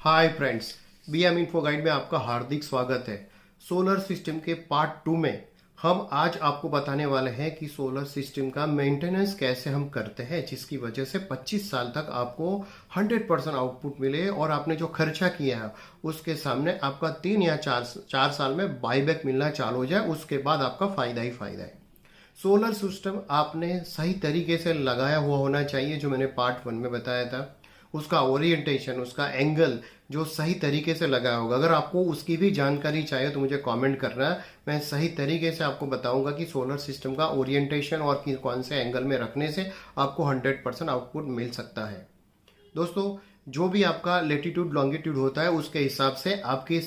हाय friends, BM info guide में आपका हार्दिक स्वागत है। सोलर सिस्टम के पार्ट 2 में हम आज आपको बताने वाले हैं कि सोलर सिस्टम का मेंटेनेंस कैसे हम करते हैं, जिसकी वजह से 25 साल तक आपको 100% आउटपुट मिले और आपने जो खर्चा किया है उसके सामने आपका 3 या 4 साल में बाईबैक मिलना चालू हो जाए। उसके बाद आपका फायदा ही फायदा है। सोलर सिस्टम आपने सही तरीके से लगाया हुआ होना चाहिए, जो मैंने पार्ट 1 में बताया था। उसका ओरिएंटेशन, उसका एंगल जो सही तरीके से लगाया होगा। अगर आपको उसकी भी जानकारी चाहिए तो मुझे कमेंट करना, मैं सही तरीके से आपको बताऊंगा कि सोलर सिस्टम का ओरिएंटेशन और कौन से एंगल में रखने से आपको 100% आउटपुट मिल सकता है। दोस्तों, जो भी आपका लेटीट्यूड लॉन्गिट्यूड होता है उसके हिसाब से आपके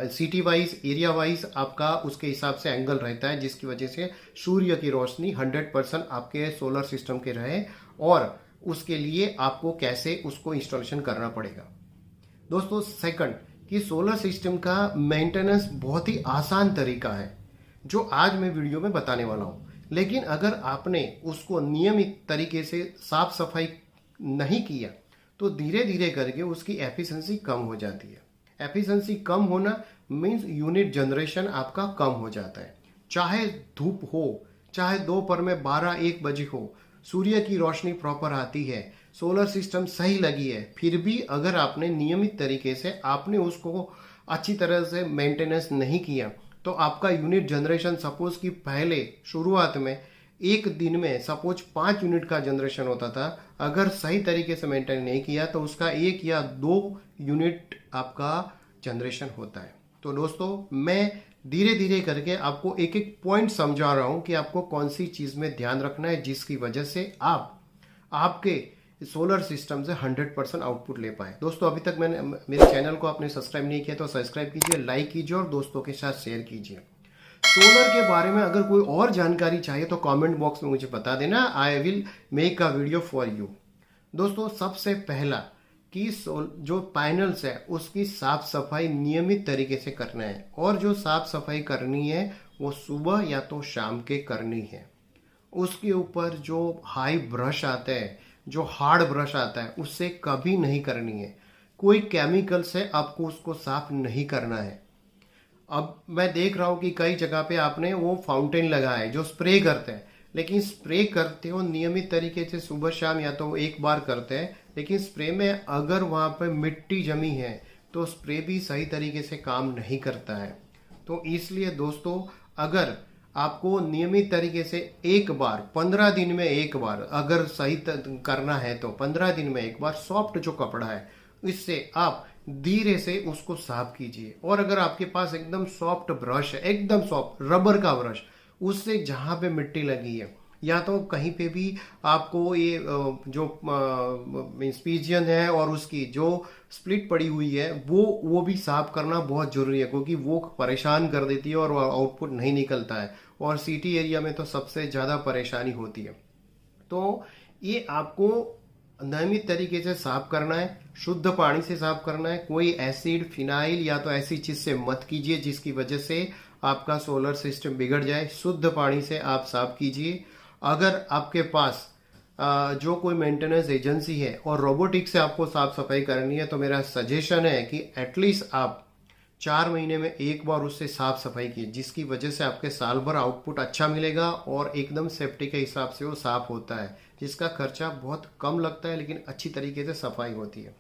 सिटी वाइज, एरिया वाइज आपका उसके हिसाब से एंगल रहता है, जिसकी वजह से सूर्य की रोशनी 100% आपके सोलर सिस्टम के रहे। और उसके लिए आपको कैसे उसको इंस्टॉलेशन करना पड़ेगा। दोस्तों, सेकंड कि सोलर सिस्टम का मेंटेनेंस बहुत ही आसान तरीका है जो आज मैं वीडियो में बताने वाला हूं। लेकिन अगर आपने उसको नियमित तरीके से साफ सफाई नहीं किया तो धीरे धीरे करके उसकी एफिशिएंसी कम हो जाती है। एफिशिएंसी कम होना मीन्स यूनिट जनरेशन आपका कम हो जाता है। चाहे धूप हो, चाहे दोपहर में 12-1 बजे हो, सूर्य की रोशनी प्रॉपर आती है, सोलर सिस्टम सही लगी है, फिर भी अगर आपने नियमित तरीके से आपने उसको अच्छी तरह से मेंटेनेंस नहीं किया तो आपका यूनिट जनरेशन सपोज कि पहले शुरुआत में एक दिन में सपोज 5 यूनिट का जनरेशन होता था। अगर सही तरीके से मेंटेन नहीं किया तो उसका 1 या 2 यूनिट आपका जनरेशन होता है। तो दोस्तों, मैं धीरे धीरे करके आपको एक एक पॉइंट समझा रहा हूं कि आपको कौन सी चीज में ध्यान रखना है, जिसकी वजह से आप आपके सोलर सिस्टम से 100% आउटपुट ले पाए। दोस्तों, अभी तक मैंने मेरे चैनल को आपने सब्सक्राइब नहीं किया तो सब्सक्राइब कीजिए, लाइक कीजिए और दोस्तों के साथ शेयर कीजिए। सोलर के बारे में अगर कोई और जानकारी चाहिए तो कमेंट बॉक्स में मुझे बता देना, I will make a video for you. दोस्तों, सबसे पहला कि जो पैनल्स है उसकी साफ सफाई नियमित तरीके से करना है, और जो साफ सफाई करनी है वो सुबह या तो शाम के करनी है। उसके ऊपर जो हाई ब्रश आता है, जो हार्ड ब्रश आता है, उससे कभी नहीं करनी है। कोई केमिकल से आपको उसको साफ नहीं करना है। अब मैं देख रहा हूं कि कई जगह पे आपने वो फाउंटेन लगाया है जो स्प्रे करते हैं, लेकिन स्प्रे करते हो नियमित तरीके से सुबह शाम या तो एक बार करते हैं, लेकिन स्प्रे में अगर वहां पर मिट्टी जमी है तो स्प्रे भी सही तरीके से काम नहीं करता है। तो इसलिए दोस्तों, अगर आपको नियमित तरीके से एक बार 15 दिन में एक बार अगर सही करना है तो 15 दिन में एक बार सॉफ्ट जो कपड़ा है इससे आप धीरे से उसको साफ कीजिए। और अगर आपके पास एकदम सॉफ्ट ब्रश है, एकदम सॉफ्ट रबर का ब्रश, उससे जहां पे मिट्टी लगी है या तो कहीं पे भी आपको ये जो पिजियन है और उसकी जो स्प्लिट पड़ी हुई है वो भी साफ करना बहुत जरूरी है, क्योंकि वो परेशान कर देती है और आउटपुट नहीं निकलता है, और सिटी एरिया में तो सबसे ज्यादा परेशानी होती है। तो ये आपको नियमित तरीके से साफ करना है, शुद्ध पानी से साफ करना है। कोई एसिड, फिनाइल या तो ऐसी चीज से मत कीजिए जिसकी वजह से आपका सोलर सिस्टम बिगड़ जाए। शुद्ध पानी से आप साफ कीजिए। अगर आपके पास जो कोई मेंटेनेंस एजेंसी है और रोबोटिक से आपको साफ सफाई करनी है तो मेरा सजेशन है कि एटलीस्ट आप 4 महीने में एक बार उससे साफ सफाई कीजिए, जिसकी वजह से आपके साल भर आउटपुट अच्छा मिलेगा और एकदम सेफ्टी के हिसाब से वो साफ होता है, जिसका खर्चा बहुत कम लगता है लेकिन अच्छी तरीके से सफाई होती है।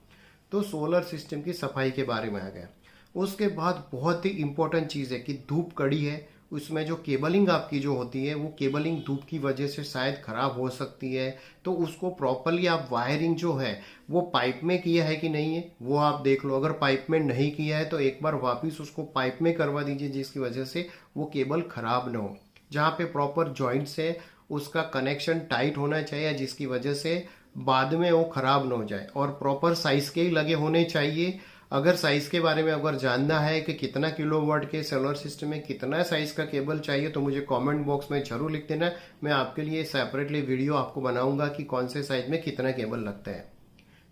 तो सोलर सिस्टम की सफाई के बारे में आ गया। उसके बाद बहुत ही इंपॉर्टेंट चीज़ है कि धूप कड़ी है, उसमें जो केबलिंग आपकी जो होती है वो केबलिंग धूप की वजह से शायद खराब हो सकती है, तो उसको प्रॉपरली आप वायरिंग जो है वो पाइप में किया है कि नहीं है वो आप देख लो। अगर पाइप में नहीं किया है तो एक बार वापस उसको पाइप में करवा दीजिए, जिसकी वजह से वो केबल खराब ना हो। जहाँ पे प्रॉपर जॉइंट्स है उसका कनेक्शन टाइट होना चाहिए, जिसकी वजह से बाद में वो खराब ना हो जाए, और प्रॉपर साइज के ही लगे होने चाहिए। अगर साइज के बारे में अगर जानना है कि कितना किलोवाट के सोलर सिस्टम में कितना साइज का केबल चाहिए तो मुझे कमेंट बॉक्स में जरूर लिख देना। मैं आपके लिए सेपरेटली वीडियो आपको बनाऊंगा कि कौन से साइज में कितना केबल लगता है।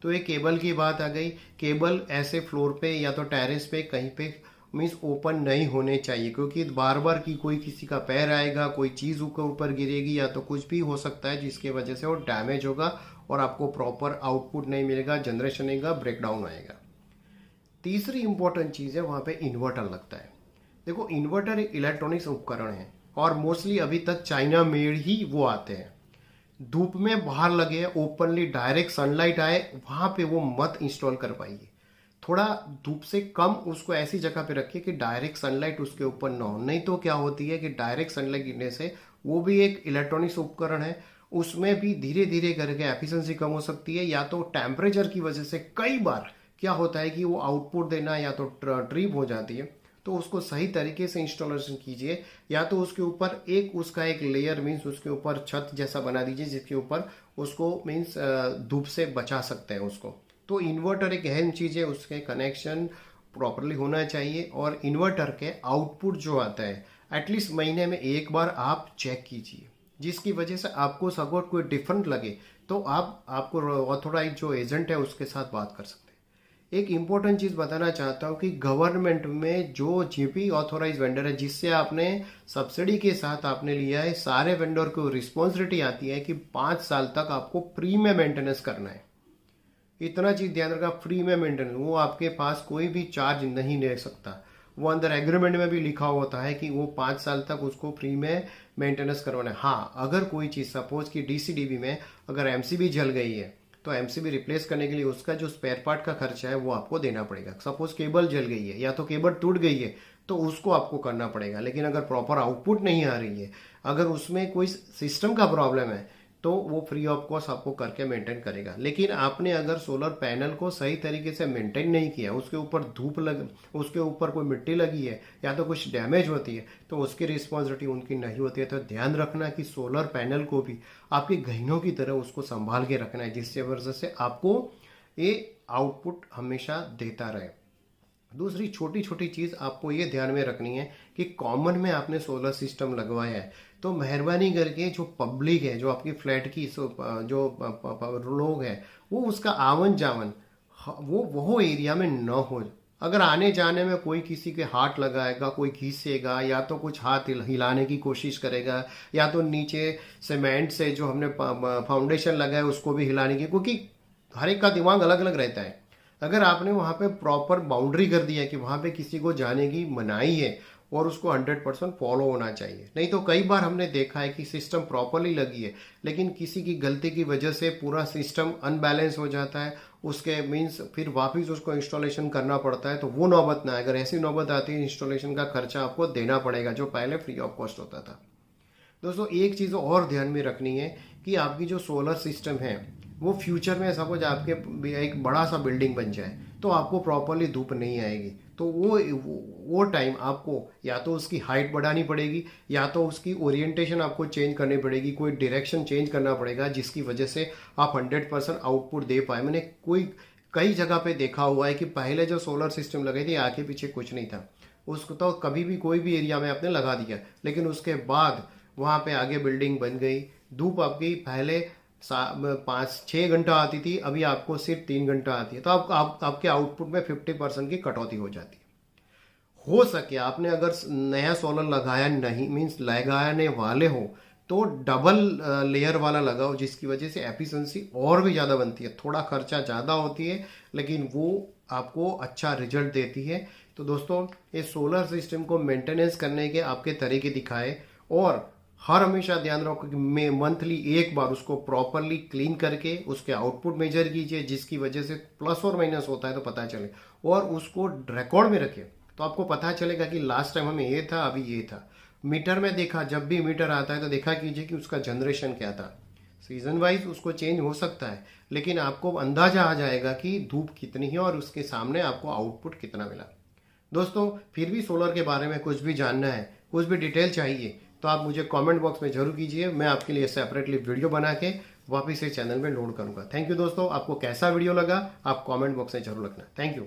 तो ये केबल की बात आ गई। केबल ऐसे फ्लोर पे या तो टेरेस पे कहीं पे मीन्स ओपन नहीं होने चाहिए, क्योंकि बार बार की कोई किसी का पैर आएगा, कोई चीज ऊपर गिरेगी या तो कुछ भी हो सकता है जिसकी वजह से वो डैमेज होगा और आपको प्रॉपर आउटपुट नहीं मिलेगा, जनरेशन नहीं, ब्रेकडाउन आएगा। तीसरी इंपॉर्टेंट चीज़ है वहाँ पे इन्वर्टर लगता है। देखो, इन्वर्टर एक इलेक्ट्रॉनिक्स उपकरण है और मोस्टली अभी तक चाइना मेड ही वो आते हैं। धूप में बाहर लगे, ओपनली डायरेक्ट सनलाइट आए, वहाँ पे वो मत इंस्टॉल कर पाइए। थोड़ा धूप से कम उसको ऐसी जगह पे रखिए कि डायरेक्ट सनलाइट उसके ऊपर ना हो। नहीं तो क्या होती है कि डायरेक्ट सनलाइट गिरने से, वो भी एक इलेक्ट्रॉनिक्स उपकरण है, उसमें भी धीरे धीरे करके एफिशिएंसी कम हो सकती है, या तो टेम्परेचर की वजह से कई बार क्या होता है कि वो आउटपुट देना या तो ट्रिप हो जाती है। तो उसको सही तरीके से इंस्टॉलेशन कीजिए, या तो उसके ऊपर उसका एक लेयर मीन्स उसके ऊपर छत जैसा बना दीजिए जिसके ऊपर उसको मीन्स धूप से बचा सकते हैं उसको। तो इन्वर्टर एक अहम चीज़ है, उसके कनेक्शन प्रॉपरली होना चाहिए, और इन्वर्टर के आउटपुट जो आता है एटलीस्ट महीने में एक बार आप चेक कीजिए, जिसकी वजह से आपको अगर कोई डिफरेंट लगे तो आपको ऑथोराइज जो एजेंट है उसके साथ बात कर सकते हैं। एक इम्पोर्टेंट चीज़ बताना चाहता हूँ कि गवर्नमेंट में जो जीपी ऑथोराइज वेंडर है जिससे आपने सब्सिडी के साथ आपने लिया है, सारे वेंडर को रिस्पॉन्सिबिलिटी आती है कि 5 साल तक आपको फ्री में मेंटेनेंस करना है। इतना चीज़ ध्यान रखा, फ्री में मेंटेनेंस, वो आपके पास कोई भी चार्ज नहीं ले सकता। वो अंदर एग्रीमेंट में भी लिखा होता है कि वो 5 साल तक उसको फ्री में मेंटेनेंस करवाना है। हाँ, अगर कोई चीज़ सपोज कि डीसीडीबी में अगर एमसीबी जल गई है तो एमसीबी रिप्लेस करने के लिए उसका जो स्पेयर पार्ट का खर्चा है वो आपको देना पड़ेगा। सपोज केबल जल गई है या तो केबल टूट गई है तो उसको आपको करना पड़ेगा। लेकिन अगर प्रॉपर आउटपुट नहीं आ रही है, अगर उसमें कोई सिस्टम का प्रॉब्लम है, तो वो फ्री ऑफ कॉस्ट आपको करके मेंटेन करेगा। लेकिन आपने अगर सोलर पैनल को सही तरीके से मेंटेन नहीं किया, उसके ऊपर धूप लग, उसके ऊपर कोई मिट्टी लगी है या तो कुछ डैमेज होती है, तो उसकी रिस्पॉन्सिबिलिटी उनकी नहीं होती है। तो ध्यान रखना कि सोलर पैनल को भी आपके गहनों की तरह उसको संभाल के रखना है, जिससे वजह से आपको ये आउटपुट हमेशा देता रहे। दूसरी छोटी छोटी चीज़ आपको ये ध्यान में रखनी है कि कॉमन में आपने सोलर सिस्टम लगवाया है तो मेहरबानी करके जो पब्लिक है, जो आपकी फ्लैट की जो लोग हैं, वो उसका आवन जावन वो एरिया में न हो। अगर आने जाने में कोई किसी के हाथ लगाएगा, कोई खींचेगा या तो कुछ हाथ हिलाने की कोशिश करेगा, या तो नीचे सीमेंट से जो हमने फाउंडेशन लगाया उसको भी हिलाने की, क्योंकि हर एक का दिमाग अलग अलग रहता है। अगर आपने वहाँ पे प्रॉपर बाउंड्री कर दिया कि वहाँ पे किसी को जाने की मनाही है और उसको 100% फॉलो होना चाहिए। नहीं तो कई बार हमने देखा है कि सिस्टम प्रॉपरली लगी है लेकिन किसी की गलती की वजह से पूरा सिस्टम अनबैलेंस हो जाता है, उसके मीन्स फिर वापस उसको इंस्टॉलेशन करना पड़ता है। तो वो नौबत ना, अगर ऐसी नौबत आती है इंस्टॉलेशन का खर्चा आपको देना पड़ेगा जो पहले फ्री ऑफ कॉस्ट होता था। दोस्तों, एक चीज़ और ध्यान में रखनी है कि आपकी जो सोलर सिस्टम है वो फ्यूचर में सपोज आपके एक बड़ा सा बिल्डिंग बन जाए तो आपको प्रॉपरली धूप नहीं आएगी, तो वो टाइम आपको या तो उसकी हाइट बढ़ानी पड़ेगी या तो उसकी ओरिएंटेशन आपको चेंज करनी पड़ेगी, कोई डायरेक्शन चेंज करना पड़ेगा जिसकी वजह से आप 100% आउटपुट दे पाए। मैंने कई जगह पे देखा हुआ है कि पहले जो सोलर सिस्टम लगे थे आगे पीछे कुछ नहीं था, उसको तो कभी भी कोई भी एरिया में आपने लगा दिया, लेकिन उसके बाद वहाँ पे आगे बिल्डिंग बन गई, धूप आपकी पहले 5-6 घंटा आती थी, अभी आपको सिर्फ 3 घंटा आती है, तो आपके आउटपुट में 50% की कटौती हो जाती है। हो सके आपने अगर नया सोलर लगाया नहीं, मीन्स लगाने वाले हो, तो डबल लेयर वाला लगाओ, जिसकी वजह से एफिशिएंसी और भी ज़्यादा बनती है। थोड़ा खर्चा ज़्यादा होती है लेकिन वो आपको अच्छा रिजल्ट देती है। तो दोस्तों, ये सोलर सिस्टम को मेंटेनेंस करने के आपके तरीके दिखाए, और हर हमेशा ध्यान रखो कि मंथली एक बार उसको प्रॉपरली क्लीन करके उसके आउटपुट मेजर कीजिए, जिसकी वजह से प्लस और माइनस होता है तो पता चले, और उसको रिकॉर्ड में रखें तो आपको पता चलेगा कि लास्ट टाइम हमें ये था, अभी ये था। मीटर में देखा, जब भी मीटर आता है तो देखा कीजिए कि उसका जनरेशन क्या था। सीजन वाइज उसको चेंज हो सकता है लेकिन आपको अंदाजा आ जाएगा कि धूप कितनी है और उसके सामने आपको आउटपुट कितना मिला। दोस्तों, फिर भी सोलर के बारे में कुछ भी जानना है, कुछ भी डिटेल चाहिए तो आप मुझे कमेंट बॉक्स में जरूर कीजिए, मैं आपके लिए सेपरेटली वीडियो बना के वापस से चैनल में लोड करूंगा। थैंक यू दोस्तों, आपको कैसा वीडियो लगा आप कमेंट बॉक्स में जरूर लिखना। Thank you.